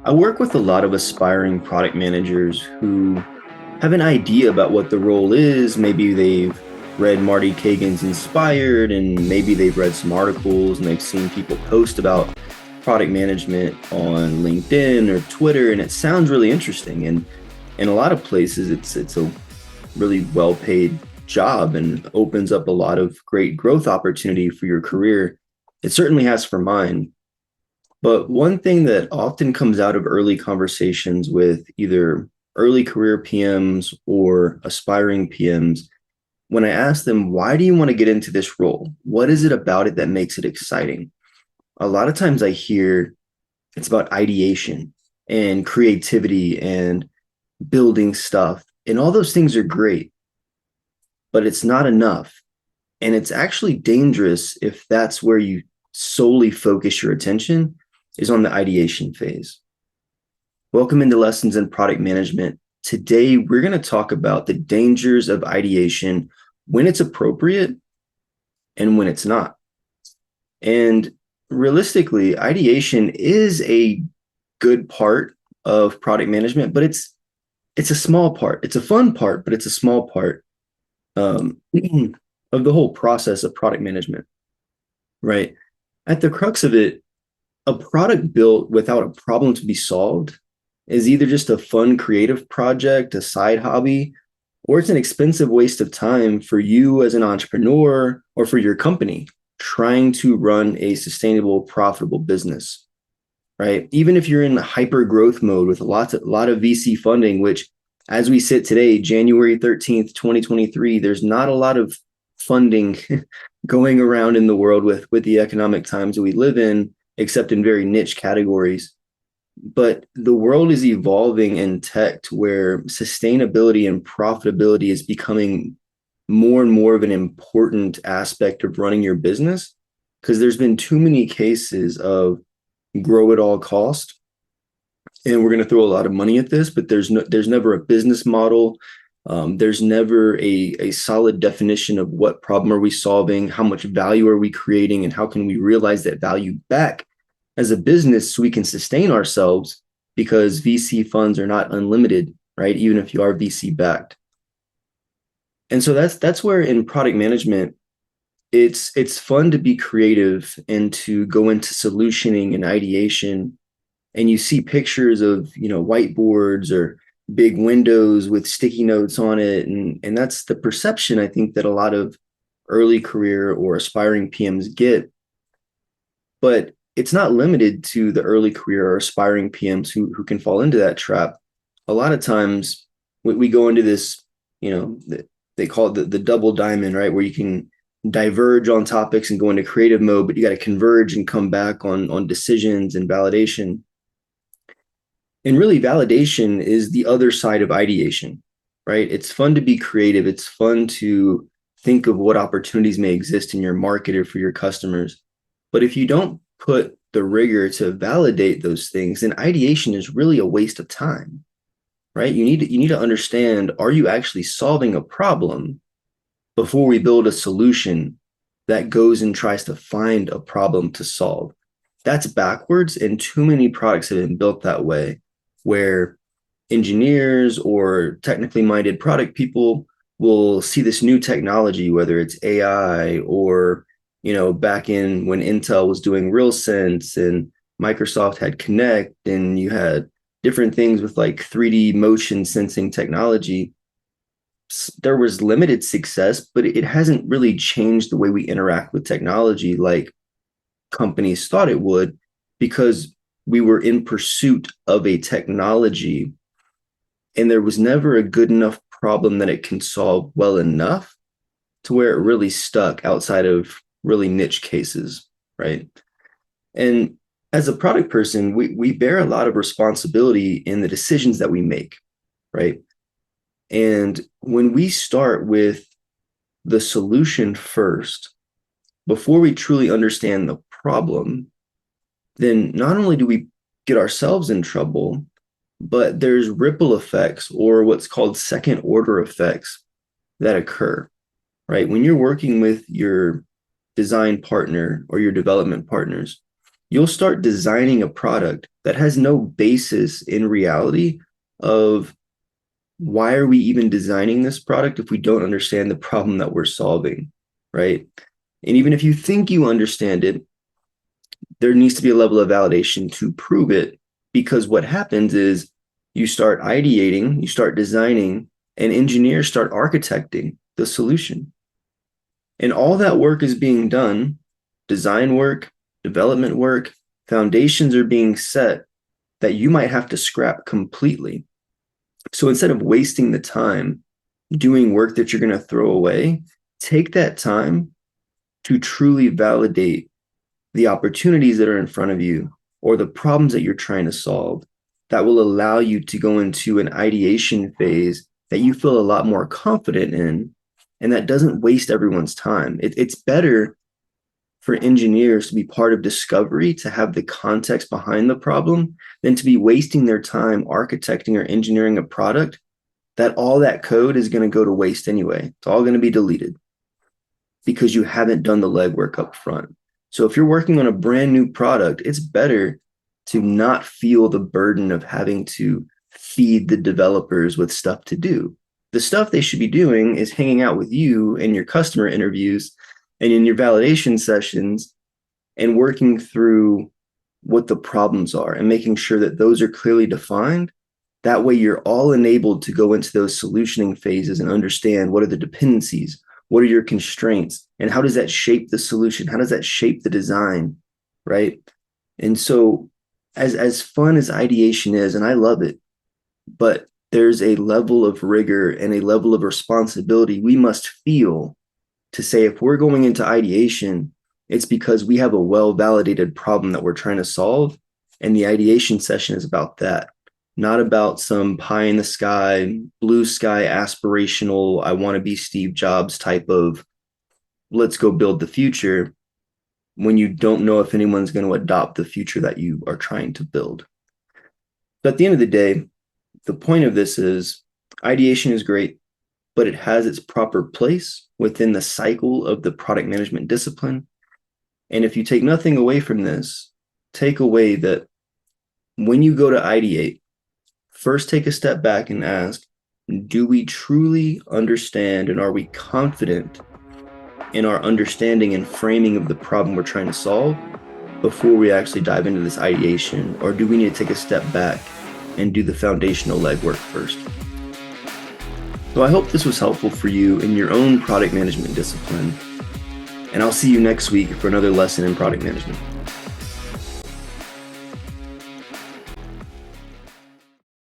I work with a lot of aspiring product managers who have an idea about what the role is. Maybe they've read Marty Kagan's Inspired, and maybe they've read some articles and they've seen people post about product management on LinkedIn or Twitter, and it sounds really interesting. And in a lot of places, it's a really well paid job and opens up a lot of great growth opportunity for your career. It certainly has for mine. But one thing that often comes out of early conversations with either early career PMs or aspiring PMs, when I ask them, why do you want to get into this role? What is it about it that makes it exciting? A lot of times I hear it's about ideation and creativity and building stuff. And all those things are great, but it's not enough. And it's actually dangerous if that's where you solely focus your attention is on the ideation phase. Welcome into Lessons in Product Management. Today, we're going to talk about the dangers of ideation, when it's appropriate and when it's not. And realistically, ideation is a good part of product management, but it's a small part. It's a fun part, but it's a small part of the whole process of product management, right? At the crux of it, a product built without a problem to be solved is either just a fun creative project, a side hobby, or it's an expensive waste of time for you as an entrepreneur or for your company trying to run a sustainable, profitable business, right? Even if you're in hyper growth mode with a lot of VC funding, which as we sit today, January 13th, 2023, there's not a lot of funding going around in the world with the economic times that we live in, except in very niche categories. But the world is evolving in tech to where sustainability and profitability is becoming more and more of an important aspect of running your business, because there's been too many cases of grow at all cost, and we're going to throw a lot of money at this, but there's never a business model. There's never a solid definition of what problem are we solving, how much value are we creating, and how can we realize that value back as a business so we can sustain ourselves, because VC funds are not unlimited, right? Even if you are VC backed. And so that's where in product management, it's fun to be creative and to go into solutioning and ideation. And you see pictures of, whiteboards or big windows with sticky notes on it. And that's the perception I think that a lot of early career or aspiring PMs get. But it's not limited to the early career or aspiring PMs who can fall into that trap. A lot of times we go into this, they call it the double diamond, right? Where you can diverge on topics and go into creative mode, but you got to converge and come back on decisions and validation. And really, validation is the other side of ideation, right? It's fun to be creative. It's fun to think of what opportunities may exist in your market or for your customers. But if you don't put the rigor to validate those things, then ideation is really a waste of time, right? You need to understand, are you actually solving a problem before we build a solution that goes and tries to find a problem to solve? That's backwards, and too many products have been built that way, where engineers or technically minded product people will see this new technology, whether it's AI or, back in when Intel was doing RealSense and Microsoft had Connect, and you had different things with like 3D motion sensing technology. There was limited success, but it hasn't really changed the way we interact with technology like companies thought it would, because we were in pursuit of a technology and there was never a good enough problem that it can solve well enough to where it really stuck outside of really niche cases, right? And as a product person, we bear a lot of responsibility in the decisions that we make, right? And when we start with the solution first, before we truly understand the problem, then not only do we get ourselves in trouble, but there's ripple effects or what's called second order effects that occur, right? When you're working with your design partner or your development partners, you'll start designing a product that has no basis in reality of why are we even designing this product if we don't understand the problem that we're solving, right? And even if you think you understand it, there needs to be a level of validation to prove it, because what happens is you start ideating, you start designing, and engineers start architecting the solution. And all that work is being done, design work, development work, foundations are being set that you might have to scrap completely. So instead of wasting the time doing work that you're going to throw away, take that time to truly validate the opportunities that are in front of you or the problems that you're trying to solve that will allow you to go into an ideation phase that you feel a lot more confident in, and that doesn't waste everyone's time. It's better for engineers to be part of discovery, to have the context behind the problem, than to be wasting their time architecting or engineering a product that all that code is going to go to waste anyway. It's all going to be deleted because you haven't done the legwork up front. So if you're working on a brand new product, it's better to not feel the burden of having to feed the developers with stuff to do. The stuff they should be doing is hanging out with you in your customer interviews and in your validation sessions and working through what the problems are and making sure that those are clearly defined. That way you're all enabled to go into those solutioning phases and understand what are the dependencies, what are your constraints, and how does that shape the solution? How does that shape the design, right? And so as fun as ideation is, and I love it, but there's a level of rigor and a level of responsibility we must feel to say if we're going into ideation, it's because we have a well-validated problem that we're trying to solve. And the ideation session is about that, not about some pie in the sky, blue sky, aspirational, I want to be Steve Jobs type of let's go build the future when you don't know if anyone's going to adopt the future that you are trying to build. But at the end of the day, the point of this is ideation is great, but it has its proper place within the cycle of the product management discipline. And if you take nothing away from this, take away that when you go to ideate, first take a step back and ask, do we truly understand and are we confident in our understanding and framing of the problem we're trying to solve before we actually dive into this ideation? Or do we need to take a step back and do the foundational legwork first? So I hope this was helpful for you in your own product management discipline. And I'll see you next week for another lesson in product management.